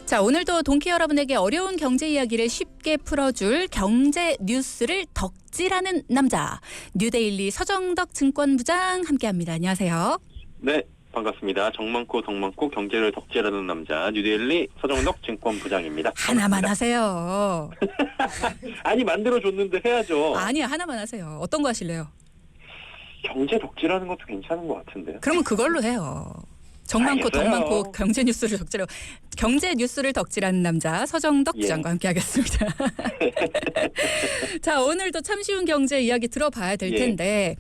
자, 오늘도 동키 여러분에게 어려운 경제 이야기를 쉽게 풀어줄 경제 뉴스를 덕질하는 남자, 뉴데일리 서정덕 증권부장 함께합니다. 안녕하세요. 네, 반갑습니다. 정만코 경제를 덕질하는 남자 뉴데일리 서정덕 증권부장입니다. 하나만 하세요. 아니 만들어줬는데 해야죠. 아니요, 하나만 하세요. 어떤 거 하실래요? 경제 덕질하는 것도 괜찮은 것 같은데요. 그러면 그걸로 해요. 정만코 경제 뉴스를 덕질하고 경제 뉴스를 덕질하는 남자 서정덕 부장과 함께하겠습니다. 자, 오늘도 참 쉬운 경제 이야기 들어봐야 될 텐데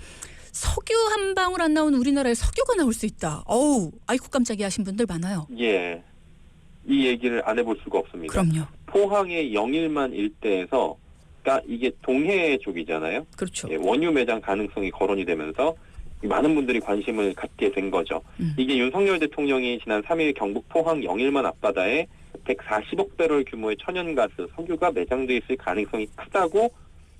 석유 한 방울 안 나온 우리나라에 석유가 나올 수 있다. 어우, 아이고 깜짝이야 하신 분들 많아요. 예, 이 얘기를 안 해볼 수가 없습니다. 그럼요. 포항의 영일만 일대에서, 그러니까 이게 동해 쪽이잖아요. 그렇죠. 예, 원유 매장 가능성이 거론이 되면서 많은 분들이 관심을 갖게 된 거죠. 이게 윤석열 대통령이 지난 3일 경북 포항 영일만 앞바다에 140억 배럴 규모의 천연가스 석유가 매장돼 있을 가능성이 크다고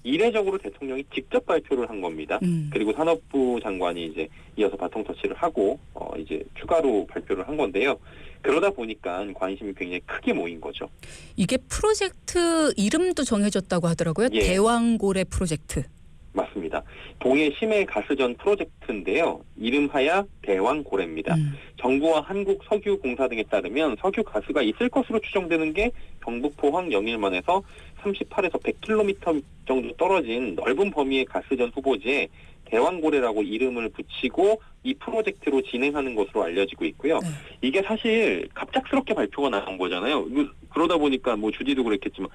이례적으로 대통령이 직접 발표를 한 겁니다. 그리고 산업부 장관이 이제 이어서 바통 터치를 하고 이제 추가로 발표를 한 건데요. 그러다 보니까 관심이 굉장히 크게 모인 거죠. 이게 프로젝트 이름도 정해졌다고 하더라고요. 예. 대왕고래 프로젝트. 맞습니다. 동해 심해 가스전 프로젝트인데요. 이름하야 대왕고래입니다. 정부와 한국석유공사 등에 따르면 석유 가스가 있을 것으로 추정되는 게 경북 포항 영일만에서 38에서 100km 정도 떨어진 넓은 범위의 가스전 후보지에 대왕고래라고 이름을 붙이고 이 프로젝트로 진행하는 것으로 알려지고 있고요. 이게 사실 갑작스럽게 발표가 나온 거잖아요. 그러다 보니까 뭐 주디도 그랬겠지만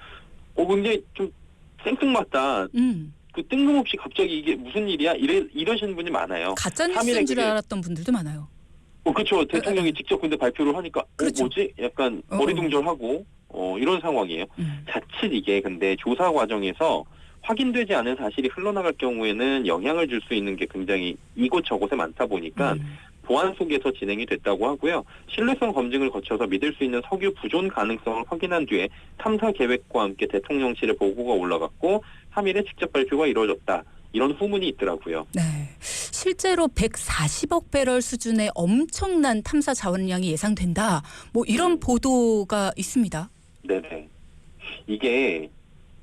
굉장히 좀 생뚱맞다. 그 뜬금없이 갑자기 이게 무슨 일이야? 이러시는 분이 많아요. 가짜 뉴스인 줄 알았던 분들도 많아요. 그렇죠. 대통령이 직접 근데 발표를 하니까 그렇죠. 뭐지? 약간 어리둥절하고 이런 상황이에요. 자칫 이게 근데 조사 과정에서 확인되지 않은 사실이 흘러나갈 경우에는 영향을 줄 수 있는 게 굉장히 이곳저곳에 많다 보니까 보안 속에서 진행이 됐다고 하고요. 신뢰성 검증을 거쳐서 믿을 수 있는 석유 부존 가능성을 확인한 뒤에 탐사 계획과 함께 대통령실에 보고가 올라갔고 3일에 직접 발표가 이루어졌다. 이런 후문이 있더라고요. 네, 실제로 140억 배럴 수준의 엄청난 탐사 자원량이 예상된다. 뭐 이런 보도가 있습니다. 네네. 이게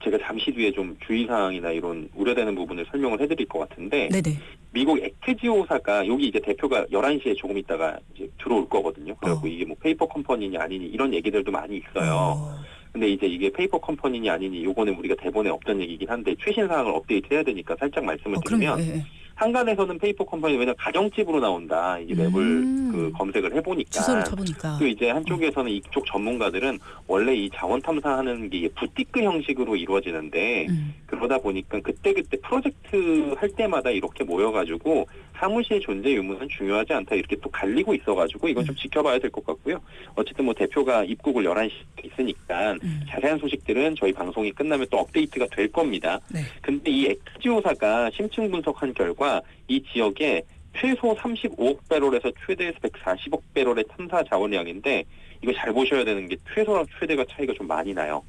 제가 잠시 뒤에 좀 주의사항이나 이런 우려되는 부분을 설명을 해드릴 것 같은데 네네. 미국 액트지오사가 여기 이제 대표가 11시에 조금 있다가 이제 들어올 거거든요. 그리고 이게 뭐 페이퍼 컴퍼니니 아니니 이런 얘기들도 많이 있어요. 근데 이제 이게 페이퍼 컴퍼니니 아니니 요거는 우리가 대본에 없던 얘기긴 한데 최신 사항을 업데이트해야 되니까 살짝 말씀을 드리면 한간에서는 페이퍼 컴퍼니 왜냐 가정집으로 나온다 이게 맵을 그 검색을 해보니까 주소를 쳐보니까 또 이제 한쪽에서는 이쪽 전문가들은 원래 이 자원 탐사하는 게 부티크 형식으로 이루어지는데 그러다 보니까 그때 프로젝트 할 때마다 이렇게 모여가지고 사무실 존재 유무는 중요하지 않다 이렇게 또 갈리고 있어가지고 이건 좀 지켜봐야 될 것 같고요. 어쨌든 뭐 대표가 입국을 11시 있으니까 자세한 소식들은 저희 방송이 끝나면 또 업데이트가 될 겁니다. 근데 이 엑스지오사가 심층 분석한 결과 이 지역에 최소 35억 배럴에서 최대에서 140억 배럴의 탐사 자원량인데 이거 잘 보셔야 되는 게 최소랑 최대가 차이가 좀 많이 나요.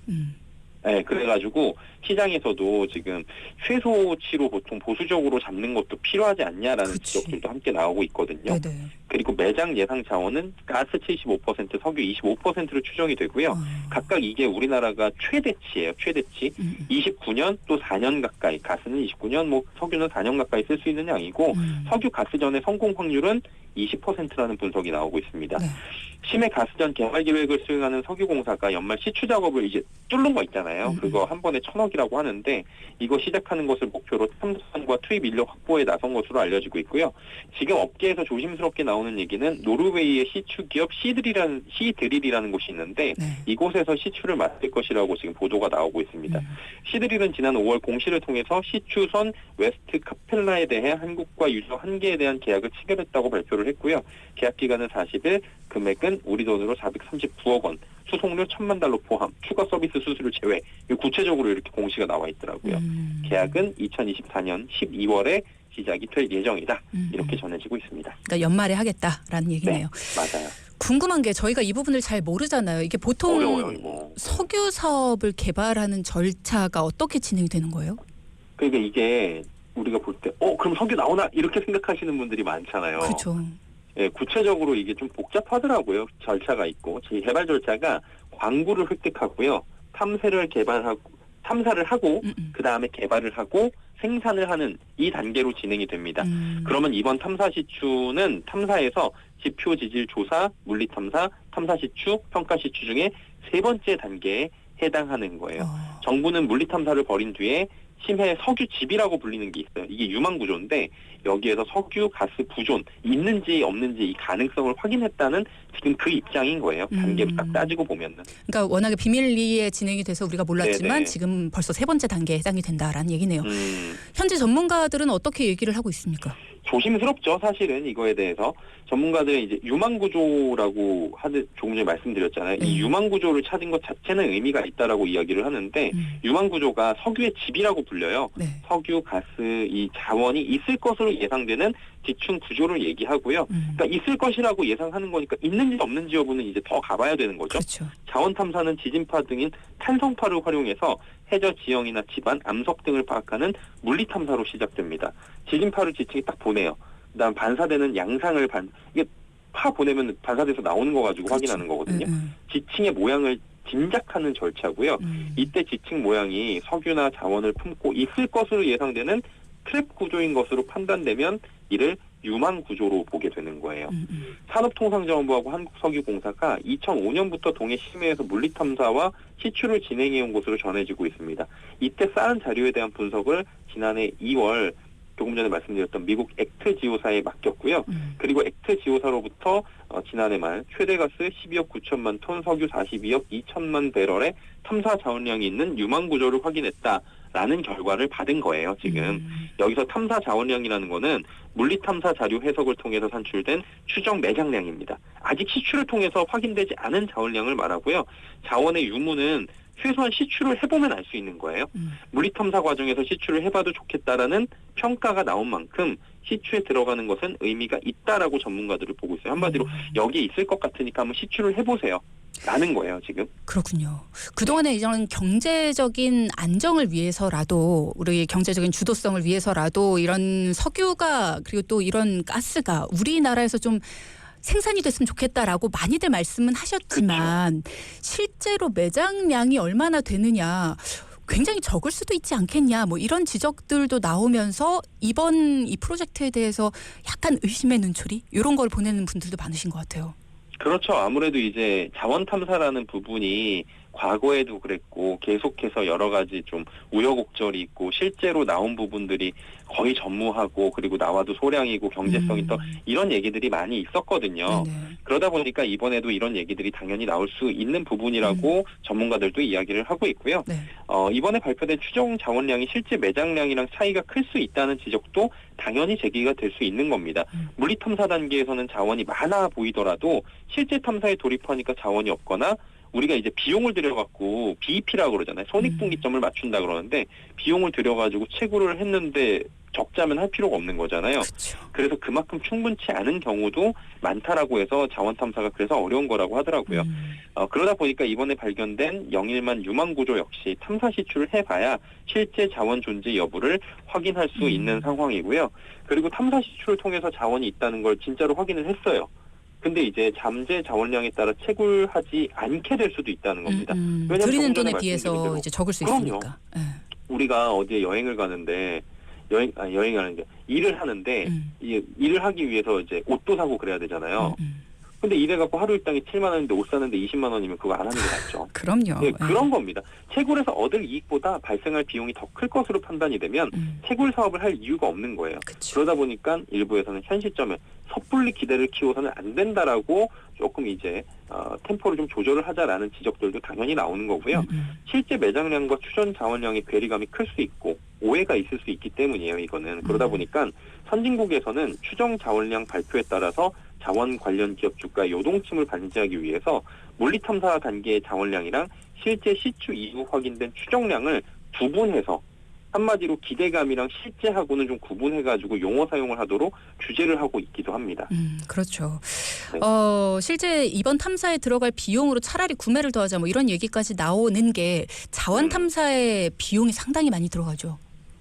네, 그래가지고 시장에서도 지금 최소치로 보통 보수적으로 잡는 것도 필요하지 않냐라는 지적들도 함께 나오고 있거든요. 네네. 그리고 매장 예상 자원은 가스 75%, 석유 25%로 추정이 되고요. 각각 이게 우리나라가 최대치예요. 최대치. 29년 또 4년 가까이, 가스는 29년, 뭐 석유는 4년 가까이 쓸 수 있는 양이고 석유 가스전의 성공 확률은 20%라는 분석이 나오고 있습니다. 심해 가스전 개발 계획을 수행하는 석유공사가 연말 시추 작업을 이제 뚫는 거 있잖아요. 그거 한 번에 1,000억이라고 하는데 이거 시작하는 것을 목표로 탐사선과 투입 인력 확보에 나선 것으로 알려지고 있고요. 지금 업계에서 조심스럽게 나오는 얘기는 노르웨이의 시추 기업 시드릴이라는 곳이 있는데 이곳에서 시추를 맡을 것이라고 지금 보도가 나오고 있습니다. 시드릴은 지난 5월 공시를 통해서 시추선 웨스트 카펠라에 대해 한국과 유저 1개에 대한 계약을 체결했다고 발표를 했고요. 계약 기간은 40일, 금액은 우리 돈으로 439억 원, 수송료 1,000만 달러 포함, 추가 서비스 수수료 제외. 구체적으로 이렇게 공시가 나와 있더라고요. 계약은 2024년 12월에 시작이 될 예정이다. 이렇게 전해지고 있습니다. 그러니까 연말에 하겠다라는 얘기네요. 네, 맞아요. 궁금한 게 저희가 이 부분을 잘 모르잖아요. 이게 보통 어려워요, 석유 사업을 개발하는 절차가 어떻게 진행이 되는 거예요? 그러니까 이게 우리가 볼 때 그럼 석유 나오나 이렇게 생각하시는 분들이 많잖아요. 그렇죠. 예, 구체적으로 이게 좀 복잡하더라고요. 절차가 있고 개발 절차가 광구를 획득하고요. 탐사를 하고 그 다음에 개발을 하고 생산을 하는 이 단계로 진행이 됩니다. 그러면 이번 탐사시추는 탐사에서 지표 지질 조사, 물리 탐사, 탐사시추, 평가시추 중에 세 번째 단계에 해당하는 거예요. 정부는 물리 탐사를 벌인 뒤에 심해 석유 집이라고 불리는 게 있어요. 이게 유망 구조인데 여기에서 석유, 가스 부존 있는지 없는지 이 가능성을 확인했다는 지금 그 입장인 거예요. 단계로 딱 따지고 보면은. 그러니까 워낙에 비밀리에 진행이 돼서 우리가 몰랐지만 네네. 지금 벌써 세 번째 단계에 해당이 된다라는 얘기네요. 현재 전문가들은 어떻게 얘기를 하고 있습니까? 조심스럽죠, 사실은 이거에 대해서. 전문가들은 이제 유망 구조라고 조금 전에 말씀드렸잖아요. 이 유망 구조를 찾은 것 자체는 의미가 있다라고 이야기를 하는데 유망 구조가 석유의 집이라고 불려요. 네. 석유, 가스, 이 자원이 있을 것으로 예상되는 지층 구조를 얘기하고요. 그러니까 있을 것이라고 예상하는 거니까 있는지 없는지 여부는 이제 더 가봐야 되는 거죠. 그렇죠. 자원 탐사는 지진파 등인 탄성파를 활용해서 해저 지형이나 지반, 암석 등을 파악하는 물리 탐사로 시작됩니다. 지진파를 지층에 딱 보내요. 그다음 반사되는 양상을 이게 파 보내면 반사돼서 나오는 거 가지고 그렇죠. 확인하는 거거든요. 지층의 모양을 짐작하는 절차고요. 이때 지층 모양이 석유나 자원을 품고 있을 것으로 예상되는 트랩 구조인 것으로 판단되면 이를 유망 구조로 보게 되는 거예요. 산업통상자원부하고 한국석유공사가 2005년부터 동해 심해에서 물리탐사와 시추를 진행해온 것으로 전해지고 있습니다. 이때 쌓은 자료에 대한 분석을 지난해 2월 조금 전에 말씀드렸던 미국 액트지오사에 맡겼고요. 그리고 액트지오사로부터 지난해 말 최대 가스 12억 9천만 톤, 석유 42억 2천만 배럴의 탐사 자원량이 있는 유망 구조를 확인했다라는 결과를 받은 거예요. 지금 여기서 탐사 자원량이라는 거는 물리 탐사 자료 해석을 통해서 산출된 추정 매장량입니다. 아직 시추를 통해서 확인되지 않은 자원량을 말하고요. 자원의 유무는 최소한 시추를 해보면 알 수 있는 거예요. 물리 탐사 과정에서 시추를 해봐도 좋겠다라는 평가가 나온 만큼 시추에 들어가는 것은 의미가 있다라고 전문가들을 보고 있어요. 한마디로 여기에 있을 것 같으니까 한번 시추를 해보세요. 라는 거예요, 지금. 그렇군요. 그동안에 이런 경제적인 안정을 위해서라도 우리 경제적인 주도성을 위해서라도 이런 석유가 그리고 또 이런 가스가 우리나라에서 좀 생산이 됐으면 좋겠다라고 많이들 말씀은 하셨지만 실제로 매장량이 얼마나 되느냐 굉장히 적을 수도 있지 않겠냐 뭐 이런 지적들도 나오면서 이번 이 프로젝트에 대해서 약간 의심의 눈초리 이런 걸 보내는 분들도 많으신 것 같아요. 그렇죠. 아무래도 이제 자원 탐사라는 부분이 과거에도 그랬고 계속해서 여러 가지 좀 우여곡절이 있고 실제로 나온 부분들이 거의 전무하고 그리고 나와도 소량이고 경제성이 또 이런 얘기들이 많이 있었거든요. 네네. 그러다 보니까 이번에도 이런 얘기들이 당연히 나올 수 있는 부분이라고 전문가들도 이야기를 하고 있고요. 네. 이번에 발표된 추정 자원량이 실제 매장량이랑 차이가 클 수 있다는 지적도 당연히 제기가 될 수 있는 겁니다. 물리 탐사 단계에서는 자원이 많아 보이더라도 실제 탐사에 돌입하니까 자원이 없거나 우리가 이제 비용을 들여갖고 BEP라고 그러잖아요. 손익분기점을 맞춘다 그러는데 비용을 들여가지고 채굴을 했는데 적자면 할 필요가 없는 거잖아요. 그쵸. 그래서 그만큼 충분치 않은 경우도 많다라고 해서 자원 탐사가 그래서 어려운 거라고 하더라고요. 그러다 보니까 이번에 발견된 영일만 유망 구조 역시 탐사 시추를 해봐야 실제 자원 존재 여부를 확인할 수 있는 상황이고요. 그리고 탐사 시추를 통해서 자원이 있다는 걸 진짜로 확인을 했어요. 근데 이제 잠재 자원량에 따라 채굴하지 않게 될 수도 있다는 겁니다. 왜냐하면 들이는 조금 전에 돈에 비해서 말씀드린 대로 이제 적을 수 그럼요. 있으니까. 네. 우리가 어디에 여행을 가는데 여행하는데 일을 하는데 일을 하기 위해서 이제 옷도 사고 그래야 되잖아요. 근데 이래갖고 하루 일당이 7만 원인데 옷 사는데 20만 원이면 그거 안 하는 게 낫죠. 그럼요. 네, 그런 겁니다. 채굴에서 얻을 이익보다 발생할 비용이 더 클 것으로 판단이 되면 채굴 사업을 할 이유가 없는 거예요. 그쵸. 그러다 보니까 일부에서는 현 시점에 섣불리 기대를 키워서는 안 된다라고 조금 이제 템포를 좀 조절을 하자라는 지적들도 당연히 나오는 거고요. 실제 매장량과 추정 자원량의 괴리감이 클 수 있고 오해가 있을 수 있기 때문이에요. 이거는. 그러다 보니까 선진국에서는 추정 자원량 발표에 따라서 자원 관련 기업 주가의 요동침을 방지하기 위해서 물리탐사 단계의 자원량이랑 실제 시추 이후 확인된 추정량을 구분해서 한마디로 기대감이랑 실제하고는 좀 구분해가지고 용어 사용을 하도록 규제를 하고 있기도 합니다. 그렇죠. 네. 실제 이번 탐사에 들어갈 비용으로 차라리 구매를 더하자 뭐 이런 얘기까지 나오는 게 자원 탐사의 비용이 상당히 많이 들어가죠.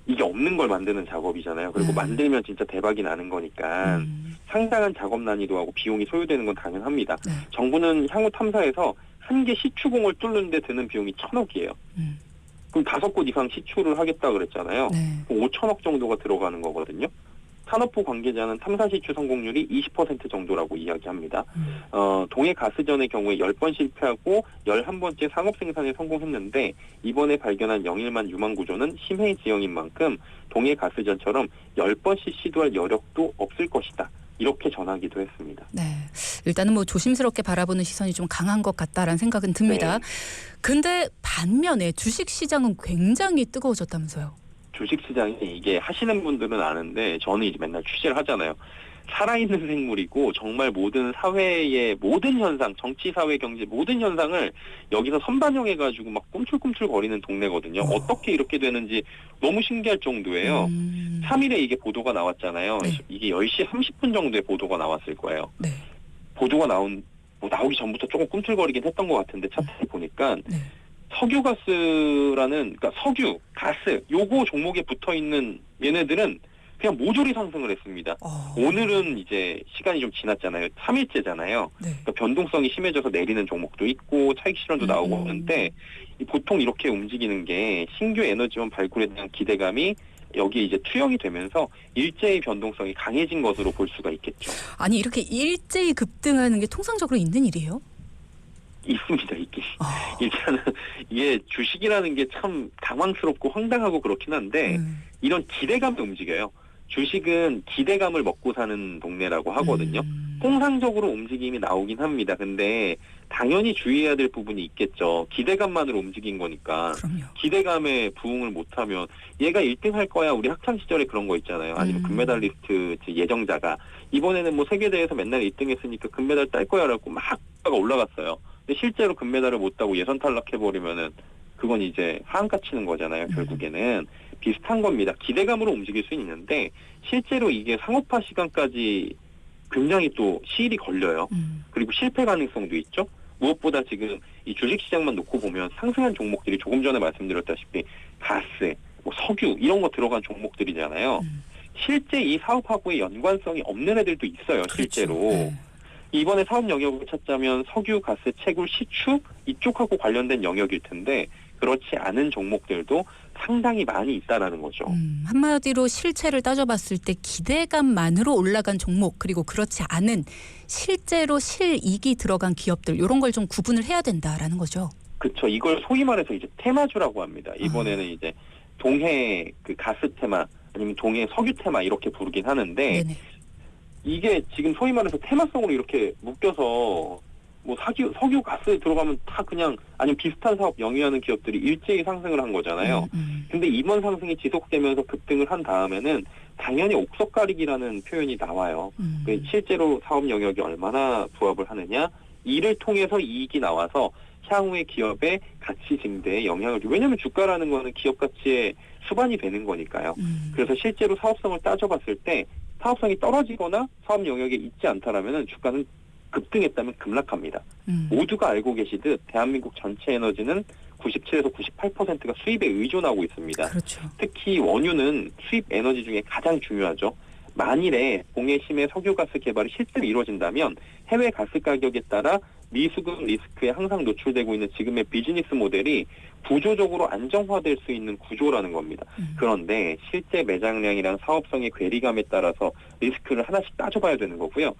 이게 없는 걸 만드는 작업이잖아요. 그리고 만들면 진짜 대박이 나는 거니까 상당한 작업 난이도하고 비용이 소요되는 건 당연합니다. 네. 정부는 향후 탐사에서 한 개 시추공을 뚫는데 드는 비용이 1,000억이에요. 그럼 5곳 이상 시추를 하겠다 그랬잖아요. 네. 5천억 정도가 들어가는 거거든요. 산업부 관계자는 3사 시추 성공률이 20% 정도라고 이야기합니다. 동해 가스전의 경우에 10번 실패하고 11번째 상업 생산에 성공했는데 이번에 발견한 영일만 유망 구조는 심해 지형인 만큼 동해 가스전처럼 10번씩 시도할 여력도 없을 것이다. 이렇게 전하기도 했습니다. 네. 일단은 뭐 조심스럽게 바라보는 시선이 좀 강한 것 같다라는 생각은 듭니다. 근데 반면에 주식 시장은 굉장히 뜨거워졌다면서요. 주식시장이 이게 하시는 분들은 아는데 저는 이제 맨날 취재를 하잖아요. 살아있는 생물이고 정말 모든 사회의 모든 현상, 정치, 사회, 경제 모든 현상을 여기서 선반영해가지고 막 꿈틀꿈틀거리는 동네거든요. 어떻게 이렇게 되는지 너무 신기할 정도예요. 3일에 이게 보도가 나왔잖아요. 네. 이게 10시 30분 정도에 보도가 나왔을 거예요. 네. 보도가 나오기 전부터 조금 꿈틀거리긴 했던 것 같은데 차트를 보니까 네. 석유가스라는, 그러니까 석유, 가스, 요거 종목에 붙어 있는 얘네들은 그냥 모조리 상승을 했습니다. 오늘은 이제 시간이 좀 지났잖아요. 3일째잖아요. 네. 그러니까 변동성이 심해져서 내리는 종목도 있고 차익 실현도 나오고 하는데 보통 이렇게 움직이는 게 신규 에너지원 발굴에 대한 기대감이 여기에 이제 투영이 되면서 일제히 변동성이 강해진 것으로 볼 수가 있겠죠. 아니 이렇게 일제히 급등하는 게 통상적으로 있는 일이에요? 있습니다, 있긴. 일단은 이게 주식이라는 게 참 당황스럽고 황당하고 그렇긴 한데 이런 기대감에 움직여요. 주식은 기대감을 먹고 사는 동네라고 하거든요. 통상적으로 움직임이 나오긴 합니다. 근데 당연히 주의해야 될 부분이 있겠죠. 기대감만으로 움직인 거니까. 그럼요. 기대감에 부응을 못하면 얘가 1등 할 거야. 우리 학창 시절에 그런 거 있잖아요. 아니면 금메달리스트 예정자가 이번에는 뭐 세계대회에서 맨날 1등 했으니까 금메달 딸 거야라고 막 올라갔어요. 근데 실제로 금메달을 못 따고 예선 탈락해버리면은 그건 이제 하한가 치는 거잖아요. 결국에는 비슷한 겁니다. 기대감으로 움직일 수는 있는데 실제로 이게 상업화 시간까지 굉장히 또 시일이 걸려요. 그리고 실패 가능성도 있죠. 무엇보다 지금 이 주식시장만 놓고 보면 상승한 종목들이 조금 전에 말씀드렸다시피 가스, 뭐 석유 이런 거 들어간 종목들이잖아요. 실제 이 사업하고의 연관성이 없는 애들도 있어요. 실제로. 그렇죠. 네. 이번에 사업 영역을 찾자면 석유, 가스, 채굴, 시추 이쪽하고 관련된 영역일 텐데 그렇지 않은 종목들도 상당히 많이 있다라는 거죠. 한마디로 실체를 따져봤을 때 기대감만으로 올라간 종목 그리고 그렇지 않은 실제로 실익이 들어간 기업들 이런 걸 좀 구분을 해야 된다라는 거죠. 그렇죠. 이걸 소위 말해서 이제 테마주라고 합니다. 이번에는 이제 동해 그 가스 테마 아니면 동해 석유 테마 이렇게 부르긴 하는데 네네. 이게 지금 소위 말해서 테마성으로 이렇게 묶여서 뭐 석유 가스 들어가면 다 그냥 아니면 비슷한 사업 영위하는 기업들이 일제히 상승을 한 거잖아요. 근데 이번 상승이 지속되면서 급등을 한 다음에는 당연히 옥석 가리기라는 표현이 나와요. 실제로 사업 영역이 얼마나 부합을 하느냐 이를 통해서 이익이 나와서 향후에 기업의 가치 증대에 영향을 줘. 왜냐하면 주가라는 거는 기업 가치의 수반이 되는 거니까요. 그래서 실제로 사업성을 따져봤을 때 사업성이 떨어지거나 사업 영역에 있지 않다라면 주가는 급등했다면 급락합니다. 모두가 알고 계시듯 대한민국 전체 에너지는 97에서 98%가 수입에 의존하고 있습니다. 그렇죠. 특히 원유는 수입 에너지 중에 가장 중요하죠. 만일에 동해 심해 석유가스 개발이 실제로 이루어진다면 해외 가스 가격에 따라 미수급 리스크에 항상 노출되고 있는 지금의 비즈니스 모델이 구조적으로 안정화될 수 있는 구조라는 겁니다. 그런데 실제 매장량이랑 사업성의 괴리감에 따라서 리스크를 하나씩 따져봐야 되는 거고요.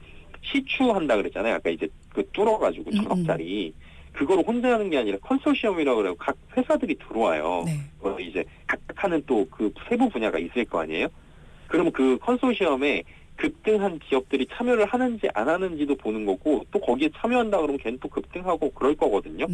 시추한다 그랬잖아요. 아까 이제 그 뚫어가지고 1,000억짜리. 그거를 혼자 하는 게 아니라 컨소시엄이라고 그래요. 각 회사들이 들어와요. 네. 이제 각각 하는 또 그 세부 분야가 있을 거 아니에요? 그러면 그 컨소시엄에 급등한 기업들이 참여를 하는지 안 하는지도 보는 거고 또 거기에 참여한다 그러면 걔는 또 급등하고 그럴 거거든요.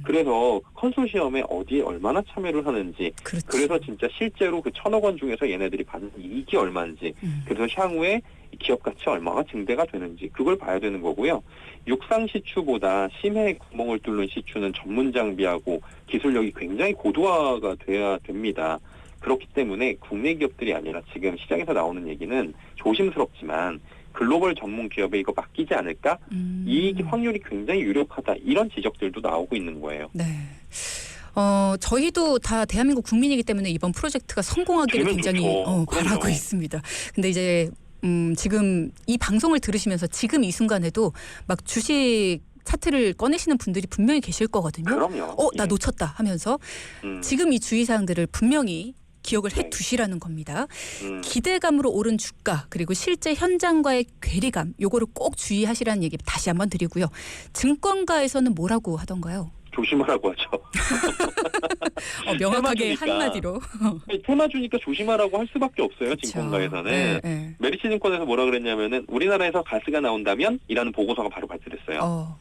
그래서 컨소시엄에 어디에 얼마나 참여를 하는지 그렇지. 그래서 진짜 실제로 그 1,000억 원 중에서 얘네들이 받는 이익이 얼마인지 그래서 향후에 기업 가치 얼마가 증대가 되는지 그걸 봐야 되는 거고요. 육상 시추보다 심해 구멍을 뚫는 시추는 전문 장비하고 기술력이 굉장히 고도화가 돼야 됩니다. 그렇기 때문에 국내 기업들이 아니라 지금 시장에서 나오는 얘기는 조심스럽지만 글로벌 전문 기업에 이거 맡기지 않을까? 이익 확률이 굉장히 유력하다. 이런 지적들도 나오고 있는 거예요. 네. 저희도 다 대한민국 국민이기 때문에 이번 프로젝트가 성공하기를 굉장히 바라고 있습니다. 근데 이제 지금 이 방송을 들으시면서 지금 이 순간에도 막 주식 차트를 꺼내시는 분들이 분명히 계실 거거든요. 그럼요. 나 예. 놓쳤다 하면서 음, 지금 이 주의사항들을 분명히 기억을 네. 해두시라는 겁니다. 음. 기대감으로 오른 주가 그리고 실제 현장과의 괴리감 요거를 꼭 주의하시라는 얘기 다시 한번 드리고요. 증권가에서는 뭐라고 하던가요? 조심하라고 하죠. 명확하게 테마주니까. 한마디로. 테마주니까 조심하라고 할 수밖에 없어요. 그쵸. 증권가에서는. 네, 네. 메리츠증권에서 뭐라 그랬냐면은 우리나라에서 가스가 나온다면 이라는 보고서가 바로 발표됐어요.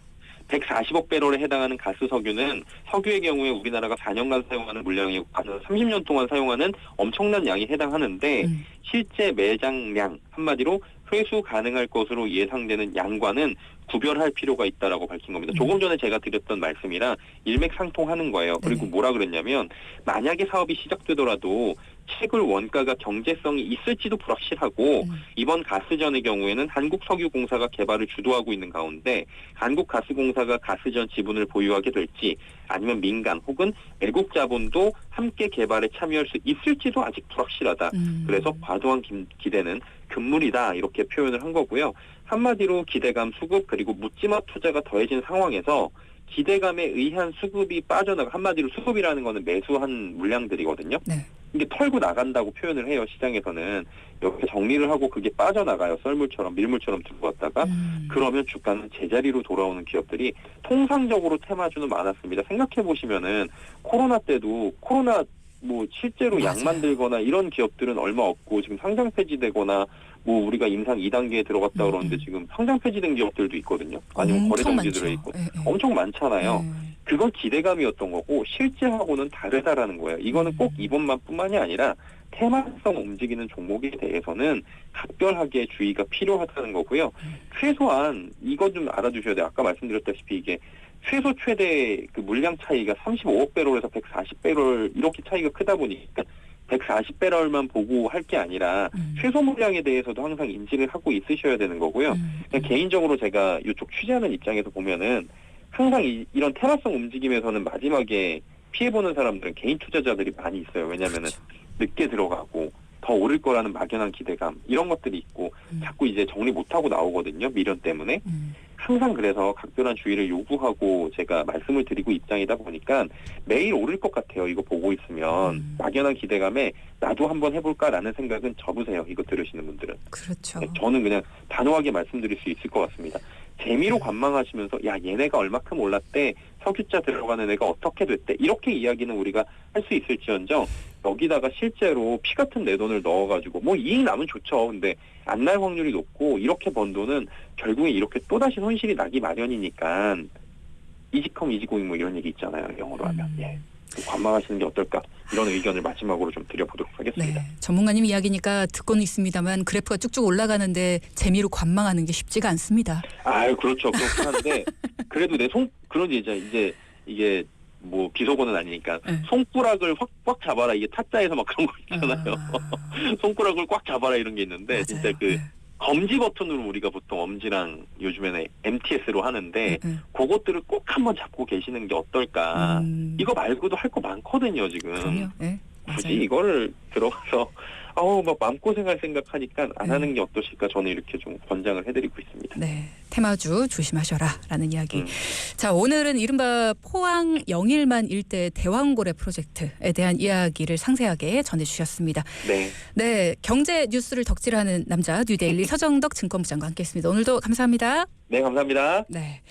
140억 배럴에 해당하는 가스 석유는 석유의 경우에 우리나라가 4년간 사용하는 물량이고 30년 동안 사용하는 엄청난 양이 해당하는데 실제 매장량 한마디로 회수 가능할 것으로 예상되는 양과는 구별할 필요가 있다라고 밝힌 겁니다. 조금 전에 제가 드렸던 말씀이랑 일맥상통하는 거예요. 그리고 네네. 뭐라 그랬냐면 만약에 사업이 시작되더라도 채굴 원가가 경제성이 있을지도 불확실하고 이번 가스전의 경우에는 한국석유공사가 개발을 주도하고 있는 가운데 한국가스공사가 가스전 지분을 보유하게 될지 아니면 민간 혹은 외국 자본도 함께 개발에 참여할 수 있을지도 아직 불확실하다. 그래서 과도한 기대는 금물이다 이렇게 표현을 한 거고요. 한마디로 기대감 수급 그리고 묻지마 투자가 더해진 상황에서 기대감에 의한 수급이 빠져나가 한마디로 수급이라는 거는 매수한 물량들이거든요. 네. 이게 털고 나간다고 표현을 해요. 시장에서는 이렇게 정리를 하고 그게 빠져나가요. 썰물처럼 밀물처럼 들고 왔다가 그러면 주가는 제자리로 돌아오는 기업들이 통상적으로 테마주는 많았습니다. 생각해 보시면은 코로나 때도 코로나 뭐 실제로 맞아요. 약 만들거나 이런 기업들은 얼마 없고 지금 상장 폐지되거나 뭐 우리가 임상 2단계에 들어갔다 그러는데 지금 상장 폐지된 기업들도 있거든요. 아니면 거래 엄청 정지 많죠. 들어있고 예, 예. 엄청 많잖아요. 예. 그건 기대감이었던 거고 실제하고는 다르다라는 거예요. 이거는 꼭 이번만뿐만이 아니라 테마성 움직이는 종목에 대해서는 각별하게 주의가 필요하다는 거고요. 최소한 이거 좀 알아두셔야 돼요. 아까 말씀드렸다시피 이게 최소 최대 그 물량 차이가 35억 배럴에서 140배럴 이렇게 차이가 크다 보니까 140배럴만 보고 할 게 아니라 최소 물량에 대해서도 항상 인지를 하고 있으셔야 되는 거고요. 그냥 개인적으로 제가 이쪽 취재하는 입장에서 보면은 항상 이런 테마성 움직임에서는 마지막에 피해보는 사람들은 개인 투자자들이 많이 있어요. 왜냐하면은 늦게 들어가고 더 오를 거라는 막연한 기대감 이런 것들이 있고 자꾸 이제 정리 못하고 나오거든요. 미련 때문에. 항상 그래서 각별한 주의를 요구하고 제가 말씀을 드리고 입장이다 보니까 매일 오를 것 같아요. 이거 보고 있으면 막연한 기대감에 나도 한번 해볼까라는 생각은 접으세요. 이거 들으시는 분들은. 그렇죠. 저는 그냥 단호하게 말씀드릴 수 있을 것 같습니다. 재미로 관망하시면서 야 얘네가 얼마큼 올랐대 석유자 들어가는 애가 어떻게 됐대 이렇게 이야기는 우리가 할 수 있을지언정 여기다가 실제로 피 같은 내 돈을 넣어가지고 뭐 이익 나면 좋죠. 근데 안 날 확률이 높고 이렇게 번 돈은 결국에 이렇게 또다시 손실이 나기 마련이니까 이지컴 이지고잉 뭐 이런 얘기 있잖아요. 영어로 하면. 예. 관망하시는 게 어떨까 이런 의견을 마지막으로 좀 드려보도록 하겠습니다. 네. 전문가님 이야기니까 듣고는 있습니다만 그래프가 쭉쭉 올라가는데 재미로 관망하는 게 쉽지가 않습니다. 아유 그렇죠. 그렇긴 한데 그래도 그런 이제 이게 뭐 비속어는 아니니까 네. 손가락을 꽉 잡아라 이게 타짜에서 막 그런 거 있잖아요. 손가락을 꽉 잡아라 이런 게 있는데 맞아요. 진짜 그 검지 버튼으로 우리가 보통 엄지랑 요즘에는 MTS로 하는데 그것들을 꼭 한번 잡고 계시는 게 어떨까. 이거 말고도 할 거 많거든요 지금. 그럼요. 네. 굳이 맞아요. 이거를 들어가서 막 마음고생할 생각하니까 안 하는 게 어떠실까 저는 이렇게 좀 권장을 해드리고 있습니다. 네, 테마주 조심하셔라라는 이야기. 자, 오늘은 이른바 포항 영일만 일대 대왕고래 프로젝트에 대한 이야기를 상세하게 전해주셨습니다. 네. 네, 경제 뉴스를 덕질하는 남자 뉴데일리 서정덕 증권부장과 함께했습니다. 오늘도 감사합니다. 네, 감사합니다. 네.